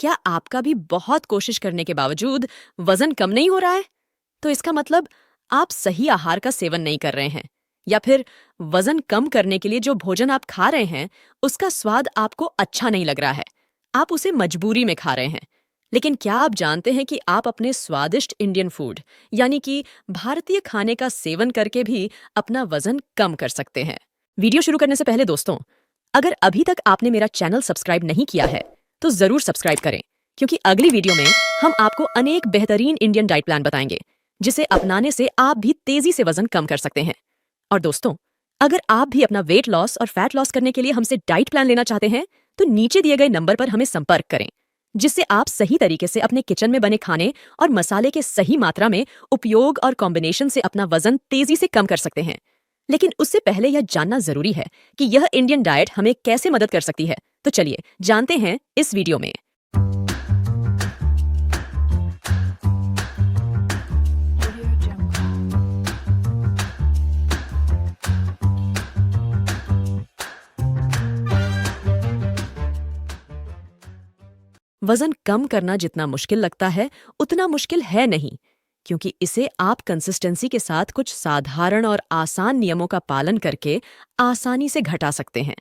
क्या आपका भी बहुत कोशिश करने के बावजूद वजन कम नहीं हो रहा है? तो इसका मतलब आप सही आहार का सेवन नहीं कर रहे हैं, या फिर वजन कम करने के लिए जो भोजन आप खा रहे हैं उसका स्वाद आपको अच्छा नहीं लग रहा है। आप उसे मजबूरी में खा रहे हैं। लेकिन क्या आप जानते हैं कि आप अपने स्वादिष्ट इंडियन फूड यानी कि भारतीय खाने का सेवन करके भी अपना वजन कम कर सकते हैं? वीडियो शुरू करने से पहले दोस्तों, अगर अभी तक आपने मेरा चैनल सब्सक्राइब नहीं किया है तो जरूर सब्सक्राइब करें, क्योंकि अगली वीडियो में हम आपको अनेक बेहतरीन इंडियन डाइट प्लान बताएंगे जिसे अपनाने से आप भी तेजी से वजन कम कर सकते हैं। और दोस्तों, अगर आप भी अपना वेट लॉस और फैट लॉस करने के लिए हमसे डाइट प्लान लेना चाहते हैं तो नीचे दिए गए नंबर पर हमें संपर्क करें, जिससे आप सही तरीके से अपने किचन में बने खाने और मसाले के सही मात्रा में उपयोग और कॉम्बिनेशन से अपना वजन तेजी से कम कर सकते हैं। लेकिन उससे पहले यह जानना जरूरी है कि यह इंडियन डाइट हमें कैसे मदद कर सकती है। तो चलिए जानते हैं इस वीडियो में। वजन कम करना जितना मुश्किल लगता है उतना मुश्किल है नहीं, क्योंकि इसे आप कंसिस्टेंसी के साथ कुछ साधारण और आसान नियमों का पालन करके आसानी से घटा सकते हैं।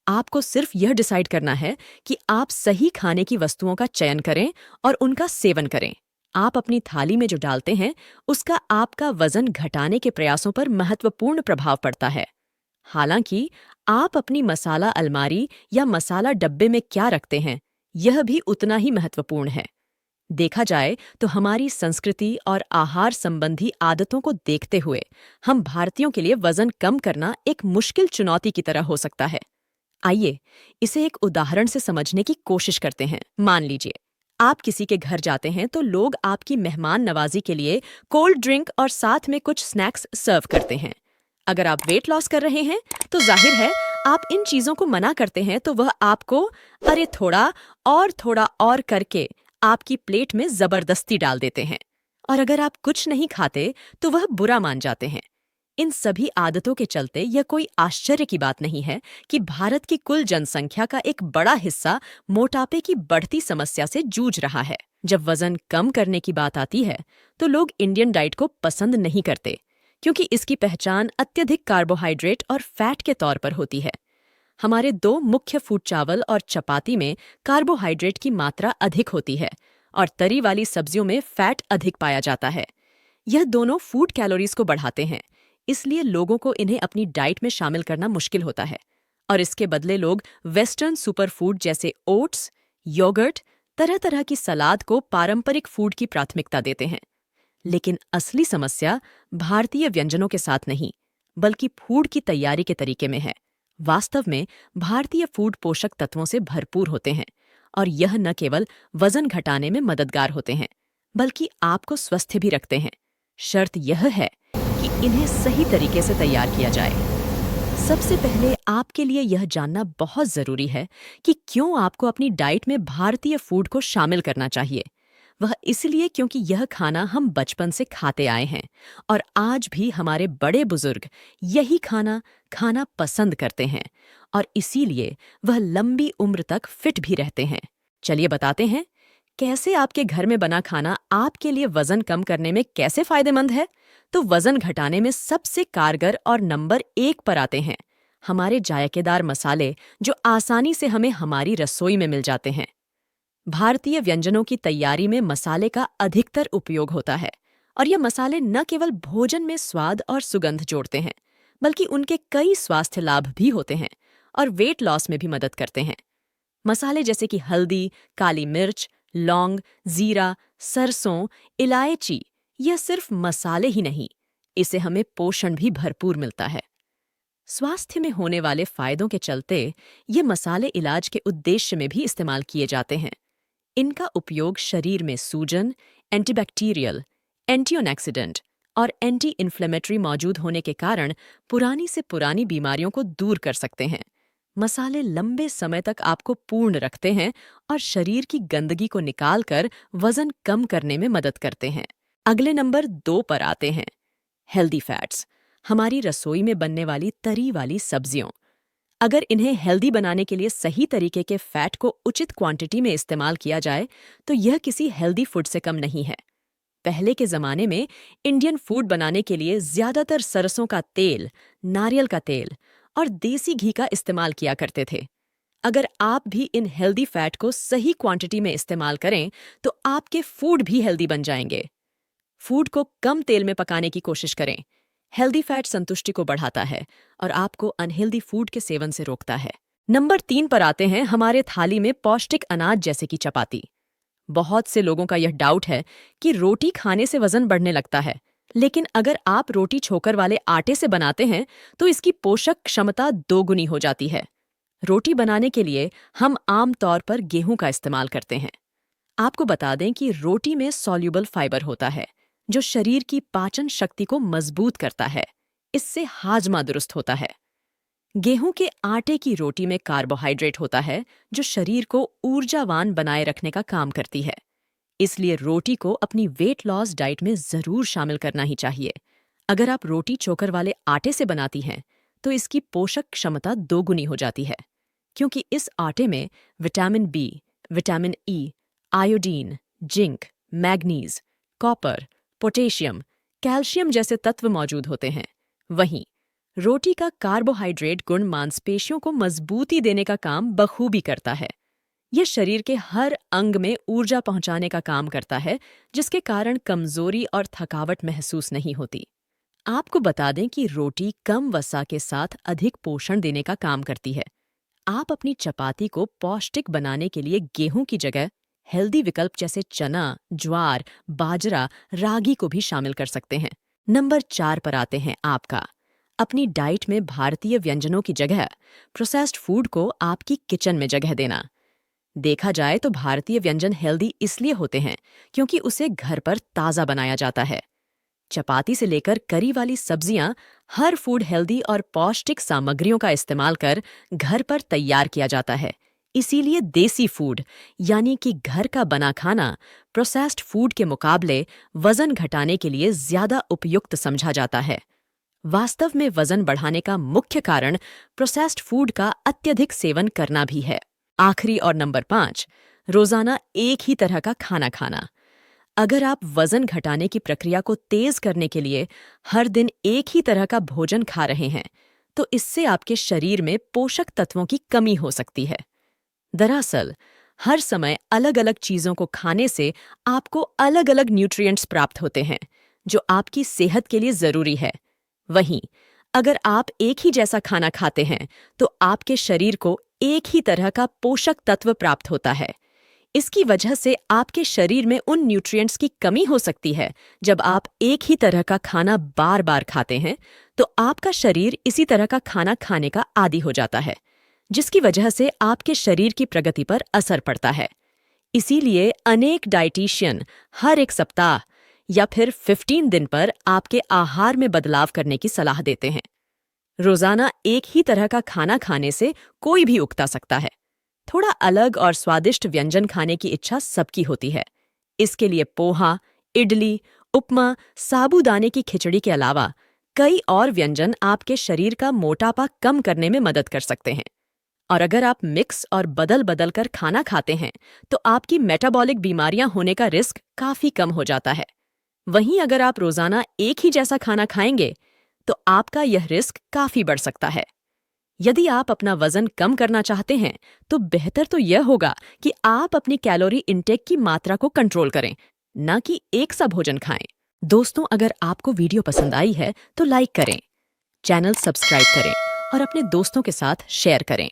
आपको सिर्फ यह डिसाइड करना है कि आप सही खाने की वस्तुओं का चयन करें और उनका सेवन करें। आप अपनी थाली में जो डालते हैं उसका आपका वजन घटाने के प्रयासों पर महत्वपूर्ण प्रभाव पड़ता है। हालांकि आप अपनी मसाला अलमारी या मसाला डब्बे में क्या रखते हैं यह भी उतना ही महत्वपूर्ण है। देखा जाए तो हमारी संस्कृति और आहार संबंधी आदतों को देखते हुए हम भारतीयों के लिए वजन कम करना एक मुश्किल चुनौती की तरह हो सकता है। आइए इसे एक उदाहरण से समझने की कोशिश करते हैं। मान लीजिए आप किसी के घर जाते हैं तो लोग आपकी मेहमान नवाजी के लिए कोल्ड ड्रिंक और साथ में कुछ स्नैक्स सर्व करते हैं। अगर आप वेट लॉस कर रहे हैं तो जाहिर है आप इन चीजों को मना करते हैं, तो वह आपको अरे थोड़ा और करके आपकी प्लेट में जबरदस्ती डाल देते हैं। और अगर आप कुछ नहीं खाते तो वह बुरा मान जाते हैं। इन सभी आदतों के चलते यह कोई आश्चर्य की बात नहीं है कि भारत की कुल जनसंख्या का एक बड़ा हिस्सा मोटापे की बढ़ती समस्या से जूझ रहा है। जब वजन कम करने की बात आती है तो लोग इंडियन डाइट को पसंद नहीं करते, क्योंकि इसकी पहचान अत्यधिक कार्बोहाइड्रेट और फैट के तौर पर होती है। हमारे दो मुख्य फूड चावल और चपाती में कार्बोहाइड्रेट की मात्रा अधिक होती है और तरी वाली सब्जियों में फैट अधिक पाया जाता है। यह दोनों फूड कैलोरीज को बढ़ाते हैं, इसलिए लोगों को इन्हें अपनी डाइट में शामिल करना मुश्किल होता है। और इसके बदले लोग वेस्टर्न सुपर फूड जैसे ओट्स, योगर्ट, तरह तरह की सलाद को पारंपरिक फूड की प्राथमिकता देते हैं। लेकिन असली समस्या भारतीय व्यंजनों के साथ नहीं, बल्कि फूड की तैयारी के तरीके में है। वास्तव में भारतीय फूड पोषक तत्वों से भरपूर होते हैं और यह न केवल वजन घटाने में मददगार होते हैं, बल्कि आपको स्वस्थ भी रखते हैं। शर्त यह है कि इन्हें सही तरीके से तैयार किया जाए। सबसे पहले आपके लिए यह जानना बहुत जरूरी है कि क्यों आपको अपनी डाइट में भारतीय फूड को शामिल करना चाहिए। वह इसलिए क्योंकि यह खाना हम बचपन से खाते आए हैं और आज भी हमारे बड़े बुजुर्ग यही खाना खाना पसंद करते हैं, और इसीलिए वह लंबी उम्र तक फिट भी रहते हैं। चलिए बताते हैं कैसे आपके घर में बना खाना आपके लिए वजन कम करने में कैसे फायदेमंद है। तो वजन घटाने में सबसे कारगर और नंबर 1 पर आते हैं हमारे जायकेदार मसाले, जो आसानी से हमें हमारी रसोई में मिल जाते हैं। भारतीय व्यंजनों की तैयारी में मसाले का अधिकतर उपयोग होता है, और यह मसाले न केवल भोजन में स्वाद और सुगंध जोड़ते हैं, बल्कि उनके कई स्वास्थ्य लाभ भी होते हैं और वेट लॉस में भी मदद करते हैं। मसाले जैसे कि हल्दी, काली मिर्च, लौंग, जीरा, सरसों, इलायची, यह सिर्फ मसाले ही नहीं, इससे हमें पोषण भी भरपूर मिलता है। स्वास्थ्य में होने वाले फायदों के चलते ये मसाले इलाज के उद्देश्य में भी इस्तेमाल किए जाते हैं। इनका उपयोग शरीर में सूजन, एंटीबैक्टीरियल, एंटीऑक्सीडेंट और एंटी इन्फ्लेमेटरी मौजूद होने के कारण पुरानी से पुरानी बीमारियों को दूर कर सकते हैं। मसाले लंबे समय तक आपको पूर्ण रखते हैं और शरीर की गंदगी को निकालकर वजन कम करने में मदद करते हैं। अगले नंबर 2 पर आते हैं हेल्दी फैट्स, हमारी रसोई में बनने वाली तरी वाली सब्जियों। अगर इन्हें हेल्दी बनाने के लिए सही तरीके के फैट को उचित क्वांटिटी में इस्तेमाल किया जाए तो यह किसी हेल्दी फूड से कम नहीं है। पहले के जमाने में इंडियन फूड बनाने के लिए ज्यादातर सरसों का तेल, नारियल का तेल और देसी घी का इस्तेमाल किया करते थे। अगर आप भी इन हेल्दी फैट को सही क्वांटिटी में इस्तेमाल करें तो आपके फूड भी हेल्दी बन जाएंगे। फूड को कम तेल में पकाने की कोशिश करें। हेल्दी फैट संतुष्टि को बढ़ाता है और आपको अनहेल्दी फूड के सेवन से रोकता है। नंबर 3 पर आते हैं हमारे थाली में पौष्टिक अनाज जैसे कि चपाती। बहुत से लोगों का यह डाउट है कि रोटी खाने से वजन बढ़ने लगता है, लेकिन अगर आप रोटी छोकर वाले आटे से बनाते हैं तो इसकी पोषक क्षमता दोगुनी हो जाती है। रोटी बनाने के लिए हम आम तौर पर गेहूं का इस्तेमाल करते हैं। आपको बता दें कि रोटी में सॉल्युबल फाइबर होता है जो शरीर की पाचन शक्ति को मजबूत करता है। इससे हाजमा दुरुस्त होता है। गेहूं के आटे की रोटी में कार्बोहाइड्रेट होता है जो शरीर को ऊर्जावान बनाए रखने का काम करती है। इसलिए रोटी को अपनी वेट लॉस डाइट में जरूर शामिल करना ही चाहिए। अगर आप रोटी चोकर वाले आटे से बनाती हैं तो इसकी पोषक क्षमता दोगुनी हो जाती है, क्योंकि इस आटे में vitamin B, vitamin E, iodine, zinc, manganese, copper, potassium, calcium जैसे तत्व मौजूद होते हैं। वहीं रोटी का कार्बोहाइड्रेट गुण मांसपेशियों को मजबूती देने का काम बखूबी करता है। यह शरीर के हर अंग में ऊर्जा पहुंचाने का काम करता है, जिसके कारण कमजोरी और थकावट महसूस नहीं होती। आपको बता दें कि रोटी कम वसा के साथ अधिक पोषण देने का काम करती है। आप अपनी चपाती को पौष्टिक बनाने के लिए गेहूं की जगह हेल्दी विकल्प जैसे चना, ज्वार, बाजरा, रागी को भी शामिल कर सकते हैं। नंबर 4 पर आते हैं आपका। अपनी डाइट में भारतीय व्यंजनों की जगह प्रोसेस्ड फूड को आपकी किचन में जगह देना। देखा जाए तो भारतीय व्यंजन हेल्दी इसलिए होते हैं क्योंकि उसे घर पर ताज़ा बनाया जाता है। चपाती से लेकर करी वाली सब्जियां, हर फूड हेल्दी और पौष्टिक सामग्रियों का इस्तेमाल कर घर पर तैयार किया जाता है। इसीलिए देसी फूड यानी कि घर का बना खाना प्रोसेस्ड फूड के मुकाबले वजन घटाने के लिए ज्यादा उपयुक्त समझा जाता है। वास्तव में वजन बढ़ाने का मुख्य कारण प्रोसेस्ड फूड का अत्यधिक सेवन करना भी है। आखिरी और नंबर 5, रोजाना एक ही तरह का खाना खाना। अगर आप वजन घटाने की प्रक्रिया को तेज करने के लिए हर दिन एक ही तरह का भोजन खा रहे हैं तो इससे आपके शरीर में पोषक तत्वों की कमी हो सकती है। दरअसल हर समय अलग अलग चीजों को खाने से आपको अलग अलग न्यूट्रिएंट्स प्राप्त होते हैं जो आपकी सेहत के लिए जरूरी है। वहीं अगर आप एक ही जैसा खाना खाते हैं तो आपके शरीर को एक ही तरह का पोषक तत्व प्राप्त होता है। इसकी वजह से आपके शरीर में उन न्यूट्रिएंट्स की कमी हो सकती है। जब आप एक ही तरह का खाना बार बार खाते हैं तो आपका शरीर इसी तरह का खाना खाने का आदी हो जाता है, जिसकी वजह से आपके शरीर की प्रगति पर असर पड़ता है। इसीलिए अनेक डाइटिशियन हर एक सप्ताह या फिर 15 दिन पर आपके आहार में बदलाव करने की सलाह देते हैं। रोजाना एक ही तरह का खाना खाने से कोई भी उकता सकता है। थोड़ा अलग और स्वादिष्ट व्यंजन खाने की इच्छा सबकी होती है। इसके लिए पोहा, इडली, उपमा, साबूदाने की खिचड़ी के अलावा कई और व्यंजन आपके शरीर का मोटापा कम करने में मदद कर सकते हैं। और अगर आप मिक्स और बदल बदल कर खाना खाते हैं तो आपकी मेटाबॉलिक बीमारियां होने का रिस्क काफी कम हो जाता है। वहीं अगर आप रोजाना एक ही जैसा खाना खाएंगे तो आपका यह रिस्क काफी बढ़ सकता है। यदि आप अपना वजन कम करना चाहते हैं तो बेहतर तो यह होगा कि आप अपनी कैलोरी इंटेक की मात्रा को कंट्रोल करें, न कि एक सा भोजन खाएं। दोस्तों, अगर आपको वीडियो पसंद आई है तो लाइक करें, चैनल सब्सक्राइब करें और अपने दोस्तों के साथ शेयर करें।